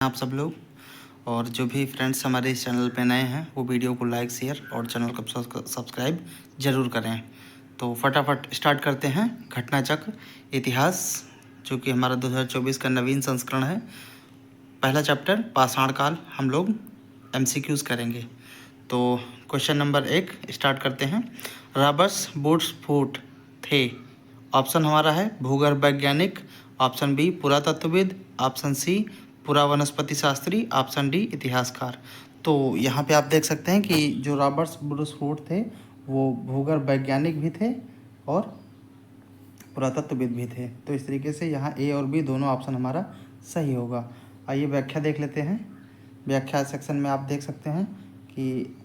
आप सब लोग और जो भी फ्रेंड्स हमारे इस चैनल पे नए हैं वो वीडियो को लाइक शेयर और चैनल को सब्सक्राइब ज़रूर करें। तो फटाफट स्टार्ट करते हैं घटना चक्र इतिहास, जो कि हमारा 2024 का नवीन संस्करण है। पहला चैप्टर पाषाण काल हम लोग MCQs करेंगे। तो क्वेश्चन नंबर 1 स्टार्ट करते हैं। रॉबर्ट वुड्सफोर्ड थे। ऑप्शन हमारा है भूगर्भ वैज्ञानिक, ऑप्शन बी पुरातत्वविद, ऑप्शन सी पुरा वनस्पति शास्त्री, ऑप्शन डी इतिहासकार। तो यहाँ पे आप देख सकते हैं कि जो रॉबर्ट वुड्सफोर्ड थे वो भूगर्भ वैज्ञानिक भी थे और पुरातत्वविद भी थे। तो इस तरीके से यहाँ ए और बी दोनों ऑप्शन हमारा सही होगा। आइए व्याख्या देख लेते हैं। व्याख्या सेक्शन में आप देख सकते हैं कि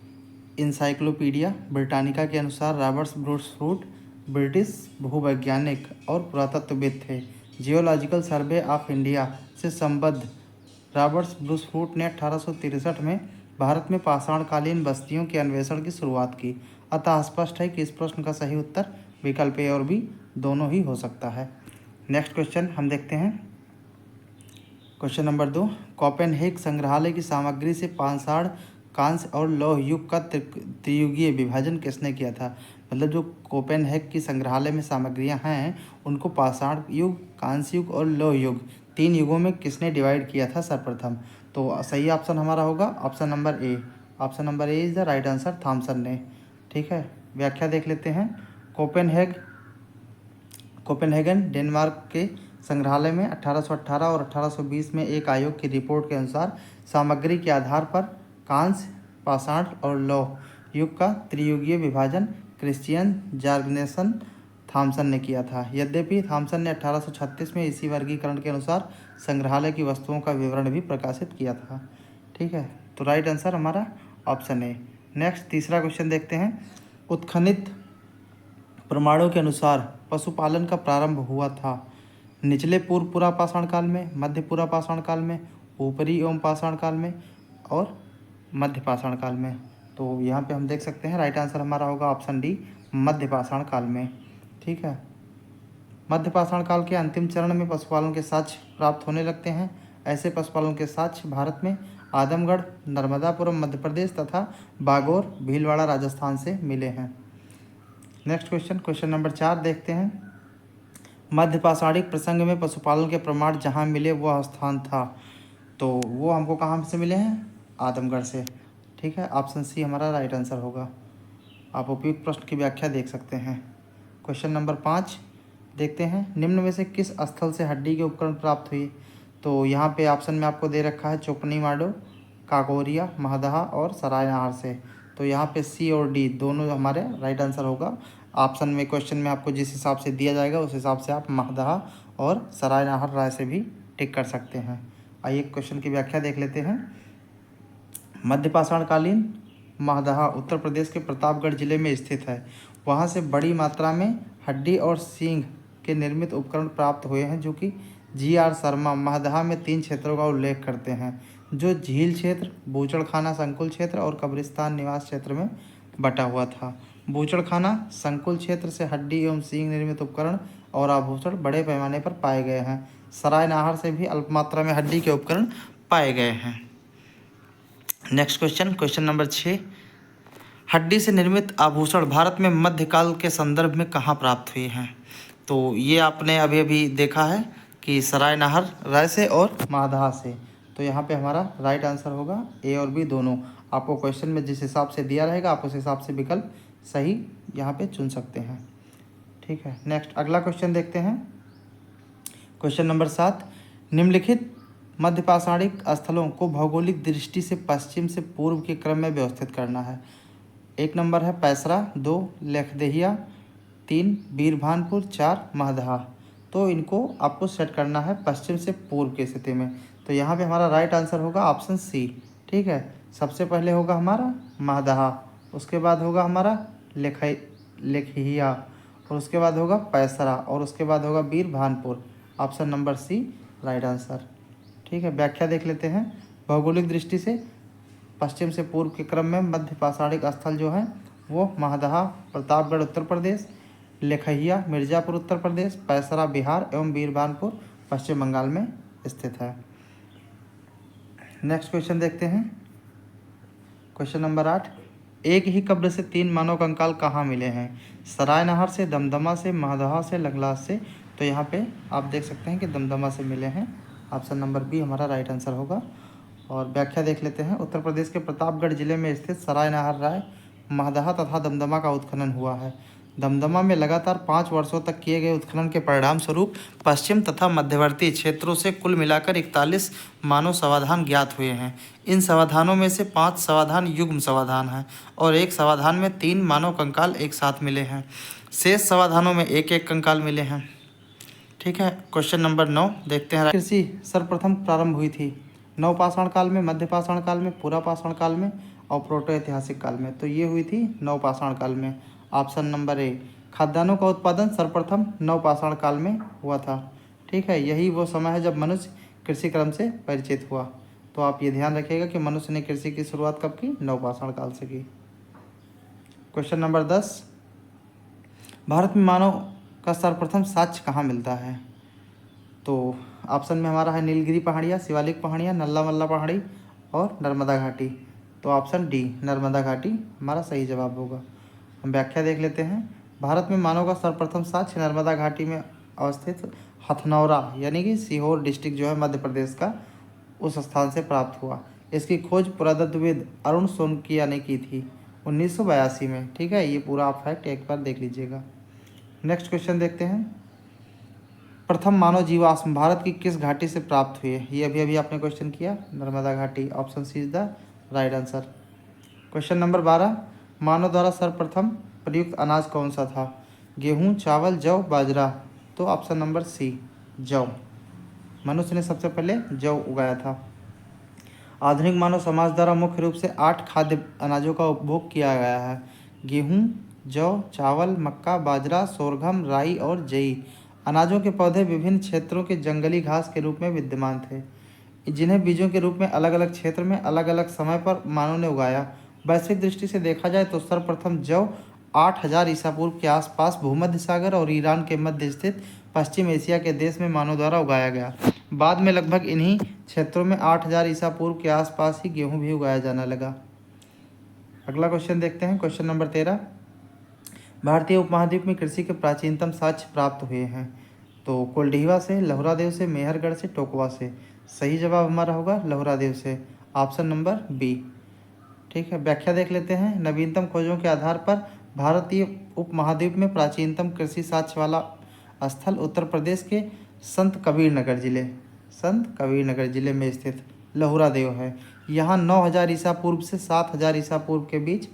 इंसाइक्लोपीडिया ब्रिटानिका के अनुसार रॉबर्ट वुड्सफोर्ड ब्रिटिश भूवैज्ञानिक और पुरातत्वविद थे। जियोलॉजिकल सर्वे ऑफ इंडिया से संबद्ध रॉबर्ट वुड्सफोर्ड ने 1863 में भारत में पाषाणकालीन बस्तियों के अन्वेषण की शुरुआत की। अतः स्पष्ट है कि इस प्रश्न का सही उत्तर विकल्प ए और बी दोनों ही हो सकता है। नेक्स्ट क्वेश्चन हम देखते हैं। क्वेश्चन नंबर 2, कोपेनहेग संग्रहालय की सामग्री से पाषाण, कांस्य और लौह युग का त्रियुगीय विभाजन किसने किया था? मतलब जो कोपेनहेग की संग्रहालय में सामग्रियां हैं उनको पाषाण युग, कांस्य युग और लौह युग 3 युगों में किसने डिवाइड किया था सर्वप्रथम? तो सही ऑप्शन हमारा होगा option number A. Option number A is the right answer, Thomson ने। ठीक है, व्याख्या देख लेते हैं। कोपेनहेगन डेनमार्क के संग्रहालय में 1818 और 1820 में एक आयोग की रिपोर्ट के अनुसार सामग्री के आधार पर कांस्य, पाषाण और लौह युग का त्रियुगीय विभाजन क्रिश्चियन जॉर्गेसन थॉमसन ने किया था। यद्यपि थॉमसन ने 1836 में इसी वर्गीकरण के अनुसार संग्रहालय की वस्तुओं का विवरण भी प्रकाशित किया था। ठीक है, तो राइट आंसर हमारा ऑप्शन ए। नेक्स्ट तीसरा क्वेश्चन देखते हैं। उत्खनित प्रमाणों के अनुसार पशुपालन का प्रारंभ हुआ था निचले पूर्व पुरा पाषाण काल में, मध्य पुरा पाषाण काल में, ऊपरी एवं पाषाण काल में और मध्य पाषाण काल में। तो यहाँ पे हम देख सकते हैं राइट आंसर हमारा होगा ऑप्शन डी, मध्य पाषाण काल में। ठीक है, मध्य पाषाण काल के अंतिम चरण में पशुपालन के साक्ष्य प्राप्त होने लगते हैं। ऐसे पशुपालन के साक्ष्य भारत में आदमगढ़, नर्मदापुरम मध्य प्रदेश तथा बागोर, भीलवाड़ा राजस्थान से मिले हैं। नेक्स्ट क्वेश्चन नंबर 4 देखते हैं। मध्य पाषाणिक प्रसंग में पशुपालन के प्रमाण जहाँ मिले वह स्थान था, तो वो हमको कहाँ से मिले हैं? आदमगढ़ से। ठीक है, ऑप्शन सी हमारा राइट आंसर होगा। आप उपयुक्त प्रश्न की व्याख्या देख सकते हैं। क्वेश्चन नंबर 5 देखते हैं। निम्न में से किस स्थल से हड्डी के उपकरण प्राप्त हुई? तो यहाँ पे ऑप्शन में आपको दे रखा है चोपनी माडो, काकोरिया, महदहा और सरायनहार से। तो यहाँ पे सी और डी दोनों हमारे राइट आंसर होगा। ऑप्शन में क्वेश्चन में आपको जिस हिसाब से दिया जाएगा उस हिसाब से आप महदहा और सरायनहार राय से भी टिक कर सकते हैं। आइए क्वेश्चन की व्याख्या देख लेते हैं। मध्य पाषाणकालीन महदहा उत्तर प्रदेश के प्रतापगढ़ जिले में स्थित है। वहाँ से बड़ी मात्रा में हड्डी और सींग के निर्मित उपकरण प्राप्त हुए हैं, जो कि GR शर्मा महदहा में 3 क्षेत्रों का उल्लेख करते हैं, जो झील क्षेत्र, बूचड़खाना संकुल क्षेत्र और कब्रिस्तान निवास क्षेत्र में बटा हुआ था। बूचड़खाना संकुल क्षेत्र से हड्डी एवं सींग निर्मित उपकरण और आभूषण बड़े पैमाने पर पाए गए हैं। सरायनहार से भी अल्प मात्रा में हड्डी के उपकरण पाए गए हैं। नेक्स्ट क्वेश्चन नंबर 6, हड्डी से निर्मित आभूषण भारत में मध्यकाल के संदर्भ में कहाँ प्राप्त हुए हैं? तो ये आपने अभी अभी देखा है कि सरायनहार राय से और महदहा से। तो यहाँ पे हमारा राइट आंसर होगा ए और बी दोनों। आपको क्वेश्चन में जिस हिसाब से दिया रहेगा आप उस हिसाब से विकल्प सही यहाँ पे चुन सकते हैं। ठीक है, नेक्स्ट अगला क्वेश्चन देखते हैं। क्वेश्चन नंबर 7, निम्नलिखित मध्य पाषाणिक स्थलों को भौगोलिक दृष्टि से पश्चिम से पूर्व के क्रम में व्यवस्थित करना है। 1 नंबर है पैसरा, 2 लेखदहिया, 3 वीरभानपुर, 4 महदहा। तो इनको आपको सेट करना है पश्चिम से पूर्व की स्थिति में। तो यहाँ पे हमारा राइट आंसर होगा ऑप्शन सी। ठीक है, सबसे पहले होगा हमारा महदहा, उसके बाद होगा हमारा लेखहिया और उसके बाद होगा पैसरा और उसके बाद होगा Birbhanpur. Option number C right answer. ठीक है, व्याख्या देख लेते हैं। भौगोलिक दृष्टि से पश्चिम से पूर्व के क्रम में मध्य पाषाणिक स्थल जो है वो महदहा प्रतापगढ़ उत्तर प्रदेश, लेखहिया मिर्ज़ापुर उत्तर प्रदेश, पैसरा बिहार एवं वीरभानपुर पश्चिम बंगाल में स्थित है। नेक्स्ट क्वेश्चन देखते हैं। क्वेश्चन नंबर 8, एक ही कब्र से 3 मानव कंकाल कहाँ मिले हैं? सराय नहर से, दमदमा से, महदहा से, लंगलास से। तो यहाँ पे आप देख सकते हैं कि दमदमा से मिले हैं। ऑप्शन नंबर बी हमारा राइट आंसर होगा। और व्याख्या देख लेते हैं। उत्तर प्रदेश के प्रतापगढ़ जिले में स्थित सराय नहर राय, महदहा तथा दमदमा का उत्खनन हुआ है। दमदमा में लगातार 5 वर्षों तक किए गए उत्खनन के परिणाम स्वरूप पश्चिम तथा मध्यवर्ती क्षेत्रों से कुल मिलाकर 41 मानव समाधान ज्ञात हुए हैं। इन समाधानों में से 5 समाधान युग्म समाधान हैं और एक समाधान में 3 मानव कंकाल एक साथ मिले हैं। शेष समाधानों में एक एक कंकाल मिले हैं। ठीक है, क्वेश्चन नंबर 9 देखते हैं। कृषि सर्वप्रथम प्रारंभ हुई थी नवपाषाण काल में, मध्यपाषाण काल में, पुरापाषाण काल में और प्रोटो ऐतिहासिक काल में। तो ये हुई थी नवपाषाण काल में। ऑप्शन नंबर ए, खाद्यान्नों का उत्पादन सर्वप्रथम नवपाषाण काल में हुआ था। ठीक है, यही वो समय है जब मनुष्य कृषि क्रम से परिचित हुआ। तो आप ये ध्यान रखिएगा कि मनुष्य ने कृषि की शुरुआत कब की? नवपाषाण काल से की। क्वेश्चन नंबर 10, भारत में मानव का सर्वप्रथम साक्ष्य कहाँ मिलता है? तो ऑप्शन में हमारा है नीलगिरी पहाड़ियाँ, शिवालिक पहाड़ियाँ, नल्ला मल्ला पहाड़ी और नर्मदा घाटी। तो ऑप्शन डी नर्मदा घाटी हमारा सही जवाब होगा। हम व्याख्या देख लेते हैं। भारत में मानव का सर्वप्रथम साक्ष्य नर्मदा घाटी में अवस्थित हथनौरा यानी कि सीहोर डिस्ट्रिक्ट जो है मध्य प्रदेश का, उस स्थान से प्राप्त हुआ। इसकी खोज पुरातत्वविद अरुण सोनकिया ने की थी 1982 में। ठीक है, ये पूरा आप फैक्ट एक बार देख लीजिएगा। नेक्स्ट क्वेश्चन देखते हैं। प्रथम मानव जीवाश्म भारत की किस घाटी से प्राप्त हुए? ये अभी अभी आपने क्वेश्चन किया, नर्मदा घाटी। Option C is the right answer. Question number 12, मानव द्वारा सर्वप्रथम प्रयुक्त अनाज कौन सा था? गेहूं, चावल, जौ, बाजरा। तो ऑप्शन नंबर सी जौ। मनुष्य ने सबसे पहले जौ उगाया था। आधुनिक मानव समाज द्वारा मुख्य रूप से 8 खाद्य अनाजों का उपभोग किया गया है। गेहूं, जौ, चावल, मक्का, बाजरा, सोरघम, राई और जई। अनाजों के पौधे विभिन्न क्षेत्रों के जंगली घास के रूप में विद्यमान थे, जिन्हें बीजों के रूप में अलग अलग क्षेत्र में अलग अलग समय पर मानव ने उगाया। वैश्विक दृष्टि से देखा जाए तो सर्वप्रथम जौ 8000 ईसा पूर्व के आसपास भूमध्य सागर और ईरान के मध्य स्थित पश्चिम एशिया के देश में मानव द्वारा उगाया गया। बाद में लगभग इन्हीं क्षेत्रों में 8000 ईसा पूर्व के आसपास ही गेहूं भी उगाया जाने लगा। अगला क्वेश्चन देखते हैं। क्वेश्चन नंबर 13, भारतीय उपमहाद्वीप में कृषि के प्राचीनतम साक्ष्य प्राप्त हुए हैं। तो कोल्डिहिवा से, लहुरादेव से, मेहरगढ़ से, टोकवा से। सही जवाब हमारा होगा लहुरादेव से। Option number B. ठीक है, व्याख्या देख लेते हैं। नवीनतम खोजों के आधार पर भारतीय उपमहाद्वीप में प्राचीनतम कृषि साक्ष्य वाला स्थल उत्तर प्रदेश के संत कबीर नगर जिले में स्थित लहुरादेव है। यहाँ 9000 ईसा पूर्व से 7000 ईसा पूर्व के बीच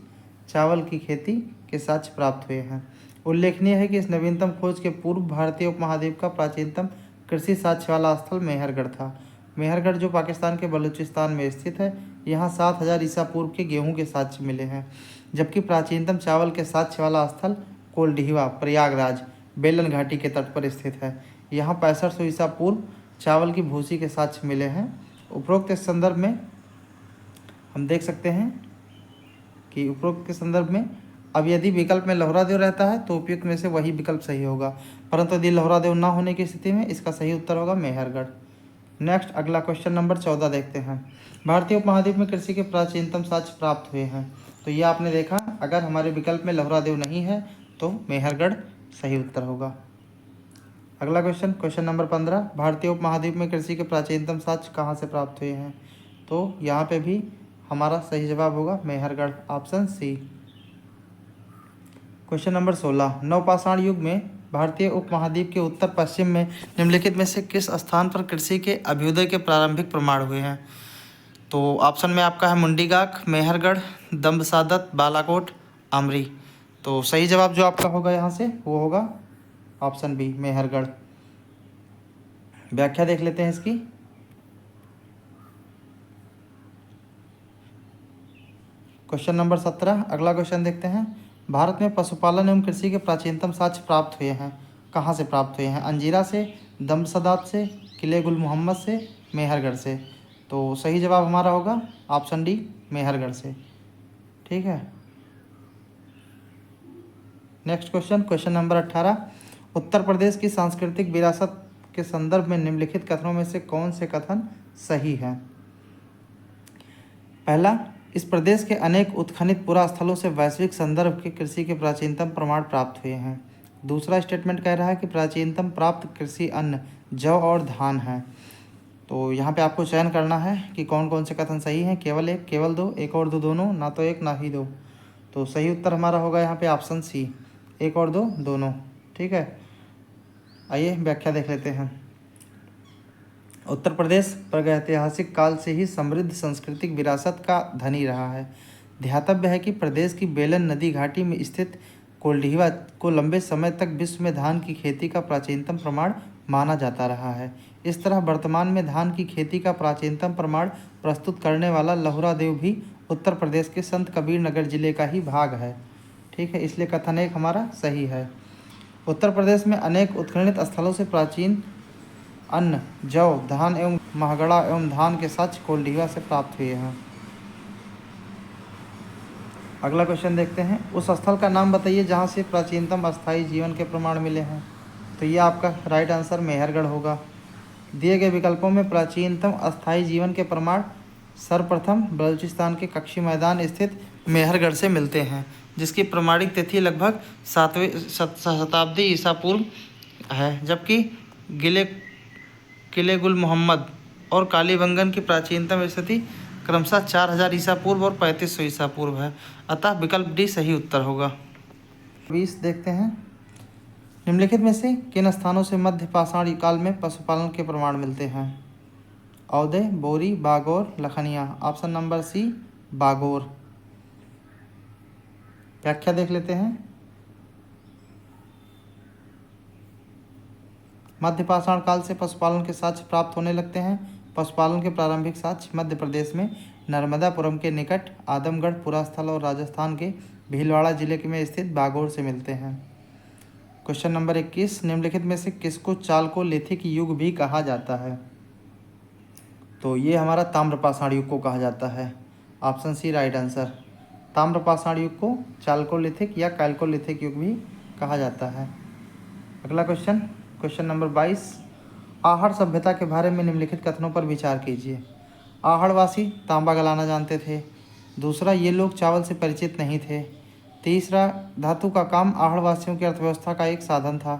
चावल की खेती के साक्ष्य प्राप्त हुए हैं। उल्लेखनीय है कि इस नवीनतम खोज के पूर्व भारतीय उपमहाद्वीप का प्राचीनतम कृषि साक्ष्य वाला स्थल मेहरगढ़ था। मेहरगढ़ जो पाकिस्तान के बलूचिस्तान में स्थित है, यहाँ 7000 ईसा पूर्व के गेहूं के साक्ष्य मिले हैं। जबकि प्राचीनतम चावल के साक्ष्य वाला स्थल कोल्डिहिवा, प्रयागराज, बेलन घाटी के तट पर स्थित है। यहाँ 6500 ईसा पूर्व चावल की भूसी के साक्ष्य मिले हैं। उपरोक्त संदर्भ में हम देख सकते हैं कि उपरोक्त के संदर्भ में अब यदि विकल्प में लहुरादेव रहता है तो उपयुक्त में से वही विकल्प सही होगा, परंतु यदि लहुरादेव ना होने की स्थिति में इसका सही उत्तर होगा मेहरगढ़। नेक्स्ट अगला क्वेश्चन नंबर 14 देखते हैं। भारतीय उपमहाद्वीप में कृषि के प्राचीनतम साक्ष्य प्राप्त हुए हैं। तो ये आपने देखा, अगर हमारे विकल्प में लहुरादेव नहीं है तो मेहरगढ़ सही उत्तर होगा। अगला क्वेश्चन, क्वेश्चन नंबर 15, भारतीय उपमहाद्वीप में कृषि के प्राचीनतम साक्ष्य कहाँ से प्राप्त हुए हैं? तो यहाँ पे भी हमारा सही जवाब होगा Mehrgarh, option C. Question number 16, नवपाषाण युग में भारतीय उपमहाद्वीप के उत्तर पश्चिम में निम्नलिखित में से किस स्थान पर कृषि के अभ्युदय के प्रारंभिक प्रमाण हुए हैं? तो ऑप्शन में आपका है मुंडीगाख, मेहरगढ़, दम्बसादत, बालाकोट, आमरी। तो सही जवाब जो आपका होगा यहाँ से वो होगा ऑप्शन बी मेहरगढ़। व्याख्या देख लेते हैं इसकी। क्वेश्चन नंबर 17, अगला क्वेश्चन देखते हैं। भारत में पशुपालन एवं कृषि के प्राचीनतम साक्ष्य प्राप्त हुए हैं। कहाँ से प्राप्त हुए हैं? अंजीरा से, दम्बसादात से, किले गुल मोहम्मद से, मेहरगढ़ से। तो सही जवाब हमारा होगा ऑप्शन डी मेहरगढ़ से। ठीक है, next question, question number 18, Uttar Pradesh की सांस्कृतिक विरासत के संदर्भ में निम्नलिखित कथनों में से कौन से कथन सही हैं? पहला, इस प्रदेश के अनेक उत्खनित पुरास्थलों से वैश्विक संदर्भ के कृषि के प्राचीनतम प्रमाण प्राप्त हुए हैं। दूसरा स्टेटमेंट कह रहा है कि प्राचीनतम प्राप्त कृषि अन्न जौ और धान है। तो यहाँ पे आपको चयन करना है कि कौन कौन से कथन सही हैं। केवल एक, केवल दो, एक और दो, दोनों, ना तो एक ना ही दो। तो सही उत्तर हमारा होगा यहाँ पे ऑप्शन सी, एक और दो, दोनों। ठीक है, आइए व्याख्या देख लेते हैं। उत्तर प्रदेश प्रागैतिहासिक काल से ही समृद्ध सांस्कृतिक विरासत का धनी रहा है। ध्यातव्य है कि प्रदेश की बेलन नदी घाटी में स्थित कोल्डीवा को लंबे समय तक विश्व में धान की खेती का प्राचीनतम प्रमाण माना जाता रहा है। इस तरह वर्तमान में धान की खेती का प्राचीनतम प्रमाण प्रस्तुत करने वाला लहुरा देव भी उत्तर प्रदेश के संत कबीर नगर जिले का ही भाग है। ठीक है, इसलिए कथन एक हमारा सही है। उत्तर प्रदेश में अनेक उत्खनन स्थलों से प्राचीन अन्न जौ, धान एवं महगड़ा एवं धान के साक्ष्य कोल्डीवा से प्राप्त हुए हैं। अगला क्वेश्चन देखते हैं। उस स्थल का नाम बताइए जहाँ से प्राचीनतम अस्थायी जीवन के प्रमाण मिले हैं। तो ये आपका राइट आंसर मेहरगढ़ होगा। दिए गए विकल्पों में प्राचीनतम अस्थायी जीवन के प्रमाण सर्वप्रथम बलूचिस्तान के कक्षी मैदान स्थित मेहरगढ़ से मिलते हैं, जिसकी प्रमाणिक तिथि लगभग 7वीं शताब्दी ईसा पूर्व है, जबकि किले गुल मोहम्मद और कालीबंगन की प्राचीनतम स्थिति क्रमशः 4000 ईसा पूर्व और 3500 ईसा पूर्व है। अतः विकल्प डी सही उत्तर होगा। 20 देखते हैं। निम्नलिखित में से किन स्थानों से मध्य पाषाण काल में पशुपालन के प्रमाण मिलते हैं। औदय, Bori, Bagor, Lakhaniya. Option number C, Bagor. व्याख्या देख लेते हैं। मध्य पाषाण काल से पशुपालन के साक्ष्य प्राप्त होने लगते हैं। पशुपालन के प्रारंभिक साक्ष्य मध्य प्रदेश में नर्मदापुरम के निकट आदमगढ़ पुरास्थल और राजस्थान के भीलवाड़ा जिले में स्थित बागोर से मिलते हैं। क्वेश्चन नंबर 21, निम्नलिखित में से किसको चालकोलिथिक युग भी कहा जाता है। तो ये हमारा ताम्रपाषाण युग को कहा जाता है। Option C right answer. ताम्रपाषाण युग को चालकोलिथिक या कैल्कोलिथिक युग भी कहा जाता है। अगला क्वेश्चन, क्वेश्चन नंबर 22, आहड़ सभ्यता के बारे में निम्नलिखित कथनों पर विचार कीजिए। आहड़वासी तांबा गलाना जानते थे। दूसरा, ये लोग चावल से परिचित नहीं थे। तीसरा, धातु का काम आहड़वासियों की अर्थव्यवस्था का एक साधन था।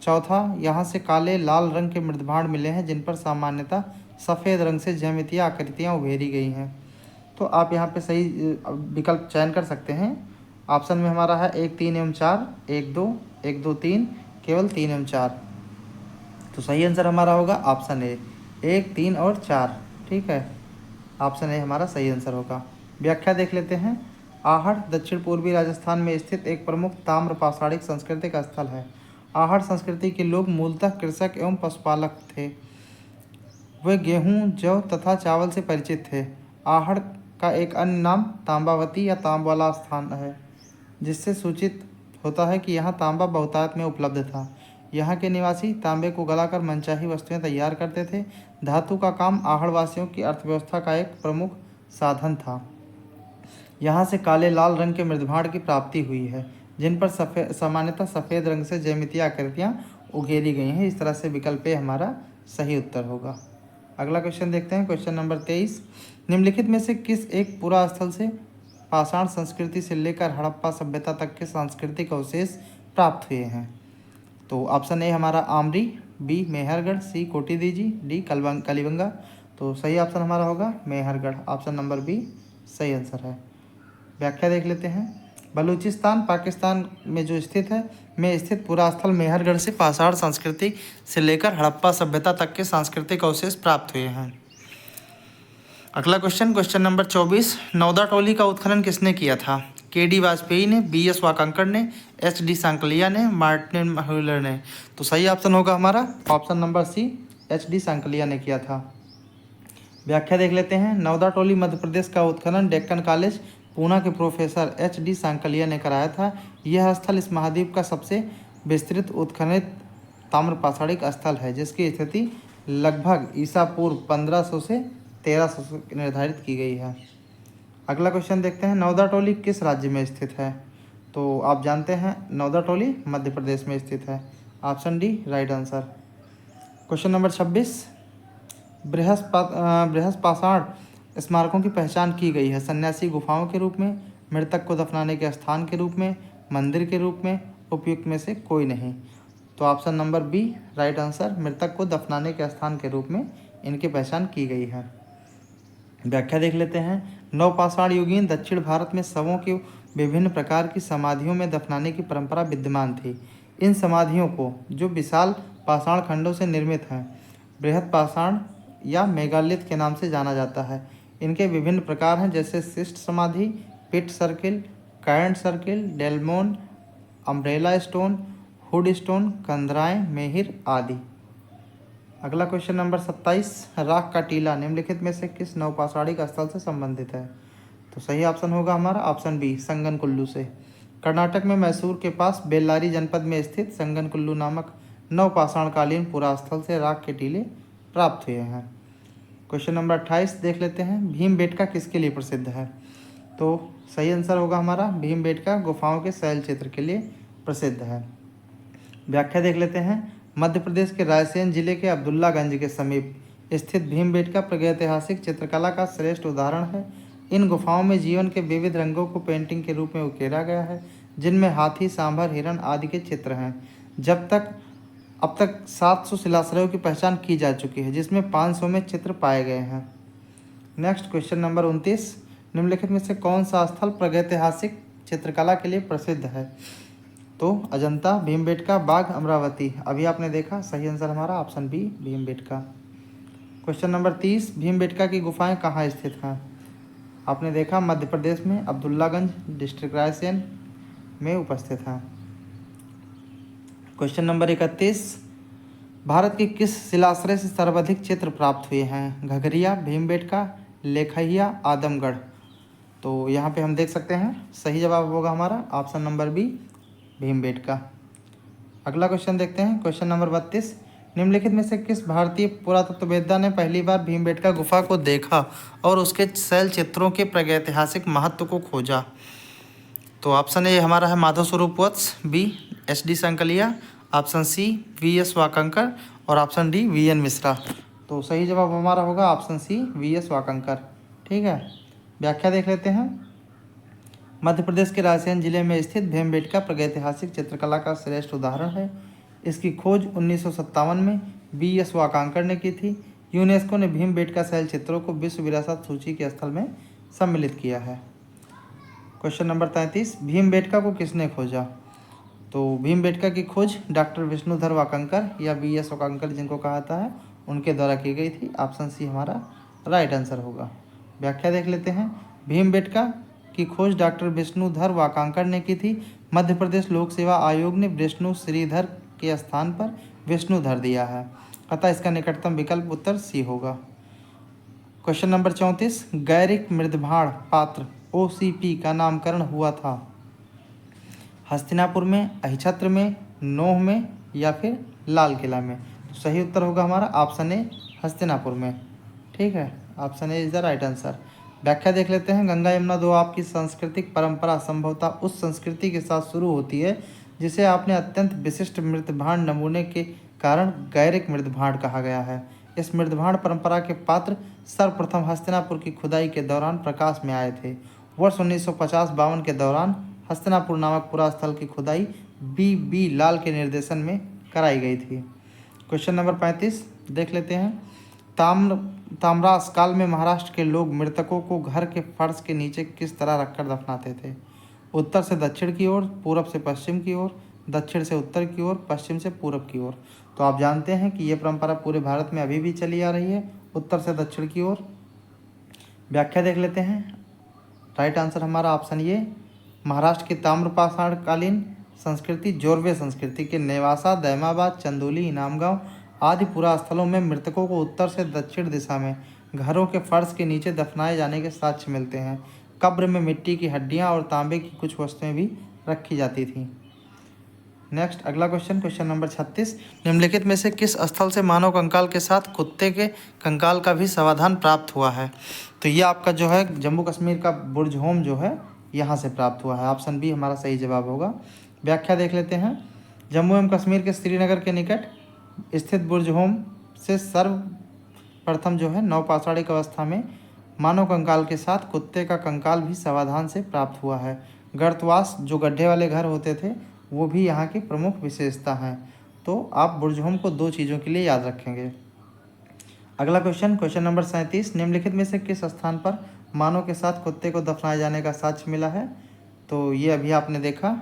चौथा, यहाँ से काले लाल रंग के मृदभांड मिले हैं जिन पर सामान्यतः सफ़ेद रंग से ज्यामितीय आकृतियाँ उभेरी गई हैं। तो आप यहाँ पे सही विकल्प चयन कर सकते हैं। ऑप्शन में हमारा है 1, 3 एवं 4, 1, 2, 1, 2, 3, केवल 3 एवं 4। तो सही आंसर हमारा होगा ऑप्शन ए, 1, 3 और 4। ठीक है, ऑप्शन ए हमारा सही आंसर होगा। व्याख्या देख लेते हैं। आहड़ दक्षिण पूर्वी राजस्थान में स्थित एक प्रमुख ताम्र पाषाणिक सांस्कृतिक स्थल है। आहड़ संस्कृति के लोग मूलतः कृषक एवं पशुपालक थे। वे गेहूँ, जौ तथा चावल से परिचित थे। आहड़ का एक अन्य नाम तांबावती या तांबवाला स्थान है, जिससे सूचित होता है कि यहाँ तांबा बहुतायत में उपलब्ध था। यहाँ के निवासी तांबे को गलाकर मनचाही वस्तुएं तैयार करते थे। धातु का काम आहड़वासियों की अर्थव्यवस्था का एक प्रमुख साधन था। यहाँ से काले लाल रंग के मृदभांड की प्राप्ति हुई है, जिन पर सामान्यतः सफ़ेद रंग से ज्यामितीय आकृतियाँ उकेरी गई हैं। इस तरह से विकल्प ए हमारा सही उत्तर होगा। अगला क्वेश्चन देखते हैं। क्वेश्चन नंबर 23, निम्नलिखित में से किस एक पुरा स्थल से पाषाण संस्कृति से लेकर हड़प्पा सभ्यता तक के सांस्कृतिक अवशेष प्राप्त हुए हैं। तो ऑप्शन ए हमारा आमरी, बी मेहरगढ़, सी कोटिदीजी, डी कलिबंगा। तो सही ऑप्शन हमारा होगा मेहरगढ़। ऑप्शन नंबर बी सही आंसर है। व्याख्या देख लेते हैं। बलूचिस्तान पाकिस्तान में जो स्थित है में स्थित पुरास्थल मेहरगढ़ से पाषाण संस्कृति से लेकर हड़प्पा सभ्यता तक के सांस्कृतिक अवशेष प्राप्त हुए हैं। अगला क्वेश्चन, क्वेश्चन नंबर 24, नौदा टोली का उत्खनन किसने किया था। के.डी. वाजपेयी ने, बी.एस. वाकंकड़ ने, एच.डी. सांकलिया ने, मार्टिन महलर ने। तो सही ऑप्शन होगा हमारा option number C, H D. Sankalia ने किया था। व्याख्या देख लेते हैं। नौदा टोली मध्य प्रदेश का उत्खनन डेक्कन कॉलेज पूना के प्रोफेसर एच.डी. सांकलिया ने कराया था। यह स्थल इस महाद्वीप का सबसे विस्तृत उत्खनित ताम्रपाषाणिक स्थल है, जिसकी स्थिति लगभग ईसा पूर्व 1500 से 1300 निर्धारित की गई है। अगला क्वेश्चन देखते हैं। नौदा टोली किस राज्य में स्थित है। तो आप जानते हैं नौदा टोली मध्य प्रदेश में स्थित है। Option D right answer. Question number 26, बृहस्पाषाण स्मारकों की पहचान की गई है? सन्यासी गुफाओं के रूप में, मृतक को दफनाने के स्थान के रूप में, मंदिर के रूप में, उपयुक्त में से कोई नहीं। तो option number B right answer, मृतक को दफनाने के स्थान के रूप में इनकी पहचान की गई है। व्याख्या देख लेते हैं। नवपाषाण युगीन दक्षिण भारत में शवों की विभिन्न प्रकार की समाधियों में दफनाने की परंपरा विद्यमान थी। इन समाधियों को, जो विशाल पाषाण खंडों से निर्मित हैं, बृहद पाषाण या मेगालिथ के नाम से जाना जाता है। इनके विभिन्न प्रकार हैं, जैसे शिष्ट समाधि, पिट सर्किल, कैंट circle, dolmen, umbrella stone, hood stone, कंदराएं, मेहिर आदि। अगला क्वेश्चन नंबर 27, राख का टीला निम्नलिखित में से किस नवपाषाणिक स्थल से संबंधित है? तो सही ऑप्शन होगा हमारा ऑप्शन बी संगनकुल्लू से। कर्नाटक में मैसूर के पास बेल्लारी जनपद में स्थित संगनकुल्लू नामक नवपाषाणकालीन पुरास्थल से राख के टीले प्राप्त हुए हैं। क्वेश्चन नंबर 28 देख लेते हैं। भीमबेटका किसके लिए प्रसिद्ध है? तो सही आंसर होगा हमारा भीमबेटका गुफाओं के शैल क्षेत्र के लिए प्रसिद्ध है। व्याख्या देख लेते हैं। मध्य प्रदेश के रायसेन जिले के अब्दुल्लागंज के समीप स्थित भीमबेटका प्रागैतिहासिक चित्रकला का श्रेष्ठ उदाहरण है। इन गुफाओं में जीवन के विविध रंगों को पेंटिंग के रूप में उकेरा गया है, जिनमें हाथी, सांभर, हिरण आदि के चित्र हैं। अब तक 700 शिलाश्रयों की पहचान की जा चुकी है, जिसमें 500 में चित्र पाए गए हैं। नेक्स्ट क्वेश्चन नंबर 29, निम्नलिखित में से कौन सा स्थल प्रागैतिहासिक चित्रकला के लिए प्रसिद्ध है? तो अजंता, भीमबेटका, बाघ, अमरावती। अभी आपने देखा, सही आंसर हमारा option B Bhimbetka. Question number 30, Bhimbetka की गुफाएं कहाँ स्थित हैं? आपने देखा मध्य प्रदेश में अब्दुल्लागंज डिस्ट्रिक्ट रायसेन में उपस्थित हैं। क्वेश्चन नंबर 31, भारत के किस शिलाश्रय से सर्वाधिक चित्र प्राप्त हुए हैं? घघरिया, भीमबेटका, लेखैया, आदमगढ़। तो यहाँ पे हम देख सकते हैं सही जवाब होगा हमारा ऑप्शन नंबर बी भीमबेटका। अगला क्वेश्चन देखते हैं। क्वेश्चन नंबर 32, निम्नलिखित में से किस भारतीय पुरातत्ववेत्ता ने पहली बार भीमबेटका गुफा को देखा और उसके शैल चित्रों के प्रागैतिहासिक महत्व को खोजा? तो ऑप्शन ए हमारा है Madhav Swarup Vats, B H D. Sankalia, option C V S. Wakankar और ऑप्शन डी वी.एन. मिश्रा। तो सही जवाब हमारा होगा ऑप्शन सी वी.एस. वाकंकर। ठीक है, व्याख्या देख लेते हैं। मध्य प्रदेश के रायसेन जिले में स्थित भीमबेटका प्रागैतिहासिक चित्रकला का श्रेष्ठ उदाहरण है। इसकी खोज 1957 में वी.एस. वाकांकर ने की थी। यूनेस्को ने भीमबेटका शैल चित्रों को विश्व विरासत सूची के स्थल में सम्मिलित किया है। क्वेश्चन नंबर 33, भीमबेटका को किसने खोजा? तो भीमबेटका की खोज डॉक्टर विष्णुधर वाकंकर या वी.एस. वाकंकर जिनको कहा जाता है, उनके द्वारा की गई थी। ऑप्शन सी हमारा राइट आंसर होगा। व्याख्या देख लेते हैं। भीमबेटका की खोज डॉक्टर विष्णुधर वाकांकर ने की थी। मध्य प्रदेश लोक सेवा आयोग ने विष्णु श्रीधर के स्थान पर विष्णुधर दिया है, अतः इसका निकटतम विकल्प उत्तर सी होगा। क्वेश्चन नंबर 34, गैरिक मृदभाण पात्र OCP का नामकरण हुआ था? हस्तिनापुर में, अहिछत्र में, नोह में या फिर लाल किला में? तो सही उत्तर होगा हमारा ऑप्शन ए हस्तिनापुर में। ठीक है, option A is the right answer. व्याख्या देख लेते हैं। गंगा यमुना दो आपकी सांस्कृतिक परंपरा संभवतः उस संस्कृति के साथ शुरू होती है जिसे आपने अत्यंत विशिष्ट मृदभांड नमूने के कारण गैरिक मृदभांड कहा गया है। इस मृदभांड परंपरा के पात्र सर्वप्रथम हस्तिनापुर की खुदाई के दौरान प्रकाश में आए थे। वर्ष 1950-52 के दौरान हस्तिनापुर नामक पुरास्थल की खुदाई बी लाल के निर्देशन में कराई गई थी। क्वेश्चन नंबर 35 देख लेते हैं। ताम्रास काल में महाराष्ट्र के लोग मृतकों को घर के फर्श के नीचे किस तरह रखकर दफनाते थे? उत्तर से दक्षिण की ओर, पूरब से पश्चिम की ओर, दक्षिण से उत्तर की ओर, पश्चिम से पूरब की ओर। तो आप जानते हैं कि ये परंपरा पूरे भारत में अभी भी चली आ रही है, उत्तर से दक्षिण की ओर। व्याख्या देख लेते हैं। राइट आंसर हमारा ऑप्शन ये महाराष्ट्र की ताम्रपाषाणकालीन संस्कृति जोरवे संस्कृति के नेवासा, दैमाबाद, चंदोली, इनामगांव आदि पुरास्थलों में मृतकों को उत्तर से दक्षिण दिशा में घरों के फर्श के नीचे दफनाए जाने के साक्ष्य मिलते हैं। कब्र में मिट्टी की हड्डियां और तांबे की कुछ वस्तुएं भी रखी जाती थीं। नेक्स्ट अगला क्वेश्चन, क्वेश्चन नंबर 36, निम्नलिखित में से किस स्थल से मानव कंकाल के साथ कुत्ते के कंकाल का भी समाधान प्राप्त हुआ है? तो ये आपका जो है जम्मू कश्मीर का बुर्ज होम जो है यहाँ से प्राप्त हुआ है। ऑप्शन बी हमारा सही जवाब होगा। व्याख्या देख लेते हैं। जम्मू एवं कश्मीर के श्रीनगर के निकट स्थित बुर्ज होम से सर्वप्रथम जो है नवपाषाणिक अवस्था में मानव कंकाल के साथ कुत्ते का कंकाल भी सावधान से प्राप्त हुआ है। गर्तवास, जो गड्ढे वाले घर होते थे, वो भी यहाँ की प्रमुख विशेषता हैं। तो आप बुर्जहोम को 2 चीज़ों के लिए याद रखेंगे। अगला क्वेश्चन नंबर 37, निम्नलिखित में से किस स्थान पर मानव के साथ कुत्ते को दफनाए जाने का साक्ष्य मिला है? तो ये अभी आपने देखा,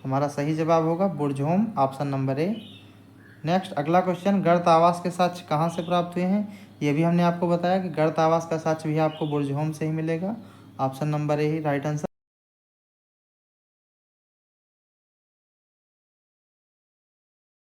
हमारा सही जवाब होगा बुर्जहोम, ऑप्शन नंबर ए। नेक्स्ट अगला क्वेश्चन, गर्त आवास के साक्ष्य कहाँ से प्राप्त हुए हैं? ये भी हमने आपको बताया कि गर्त आवास का साक्ष्य भी आपको बुर्जहोम से ही मिलेगा, ऑप्शन नंबर ए ही राइट आंसर।